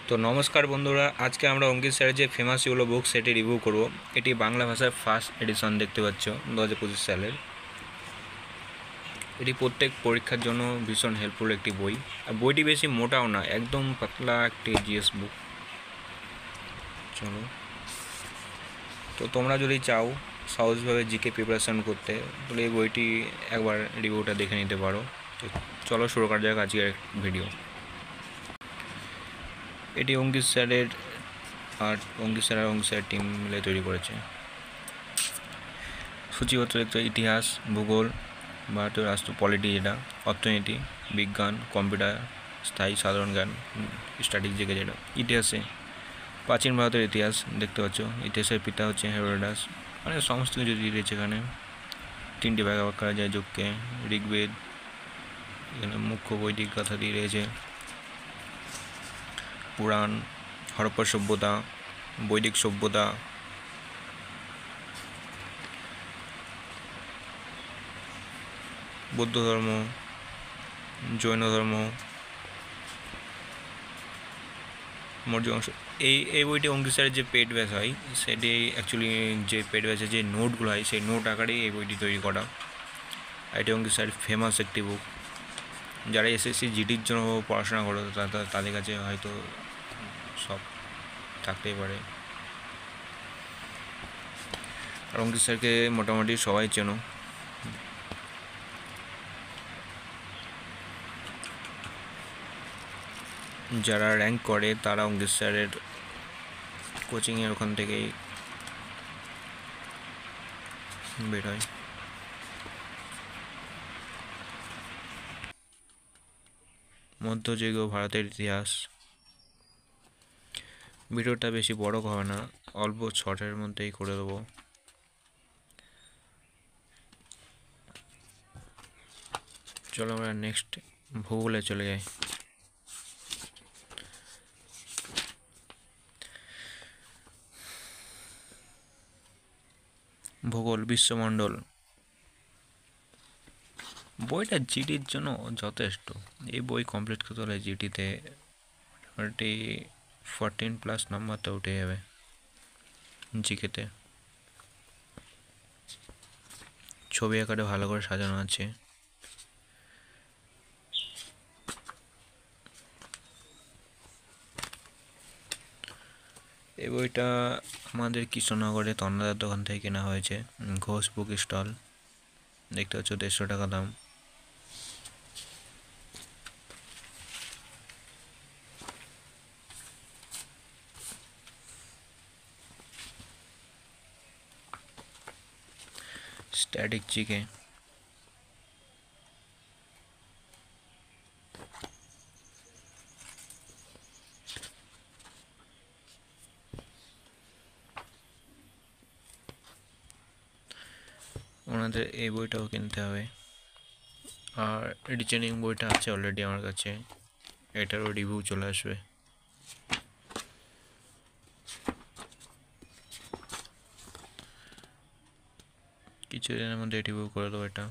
তো নমস্কার বন্ধুরা, আজকে আমরা অঙ্কিত স্যারের যে ফেমাস ইউলো বুক সেটি রিভিউ করব। এটি বাংলা ভাষার ফার্স্ট এডিশন দেখতে পাচ্ছ 2025 সালের। এটি প্রত্যেক পরীক্ষার জন্য ভীষণ হেল্পফুল একটি বই। আর বইটি বেশি মোটাও না, একদম পাতলা একটি জিএস বুক। চলো, তো তোমরা যদি চাও সহজভাবে জিকে প্রিপারেশন করতে, তাহলে এই বইটি একবার রিভিউটা দেখে নিতে পারো। তো চলো শুরু করা যাক আজকের ভিডিও। এটি অঙ্কিত স্যারের আর অঙ্কিত স্যারের টিম মিলে তৈরি করেছে। সূচিপত্র দেখতে ইতিহাস, ভূগোল, ভারতীয় রাষ্ট্র, পলিটি যেটা, অর্থনীতি, বিজ্ঞান, কম্পিউটার, স্থায়ী সাধারণ জ্ঞান, স্ট্যাটিক জেগে যেটা। ইতিহাসে প্রাচীন ভারতের ইতিহাস দেখতে পাচ্ছ। ইতিহাসের পিতা হচ্ছে হেরোডাস, মানে সমস্ত কিছু দিয়ে দিয়েছে এখানে। তিনটি ভাগে ভাগ করা যায় যুগকে। ঋগ্বেদ, এখানে মুখ্য বৈদিক কথা দিয়ে রয়েছে। পুরাণ, হরপ্পা সভ্যতা, বৈদিক সভ্যতা, বৌদ্ধ ধর্ম, জৈন ধর্ম, মৌর্য বংশ। এই বইটি অঙ্কিত স্যারের যে পেড ব্যাচ হয়, সেটি অ্যাকচুয়ালি যে পেড ব্যাচের যে নোটগুলো হয়, সেই নোট আকারেই এই বইটি তৈরি করা। এটি অঙ্কিত স্যারের ফেমাস একটি বুক। যারা এসএসসি জিডির জন্য পড়াশোনা করো তাদের কাছে হয়তো সব থাকতেই পারে। আর অঙ্কিত স্যারকে মোটামুটি সবাই চেনো। যারা র্যাঙ্ক করে তারা অঙ্কিত স্যারের কোচিংয়ের ওখান থেকেই বের হয়। মধ্যযুগীয় ভারতের ইতিহাস। ভিডিওটা বেশি বড় হবে না, অল্প শর্টের মধ্যেই করে দেবো। চলো আমরা নেক্সট ভূগোলে চলে যাই। ভূগোল, বিশ্বমণ্ডল। বইটা জিডির জন্য যথেষ্ট। এই বই কমপ্লিট করতে হলে জিডিতে মোটামুটি 14+ নাম্বারটা উঠে যাবে। জিকেতে ছবি আকারে ভালো করে সাজানো আছে। এই বইটা আমাদের কৃষ্ণনগরে তন্নাদার দোকান থেকে কেনা হয়েছে। ঘোষ বুক স্টল, দেখতে পাচ্ছ 150 টাকা দাম। Static GK. ওনাদের এই বইটাও কিনতে হবে। আর রিজনিং বইটা আছে অলরেডি আমার কাছে, এটারও রিভিউ চলে আসবে। কিছুদিনের মধ্যে রিভিউ করে দেবো এটা।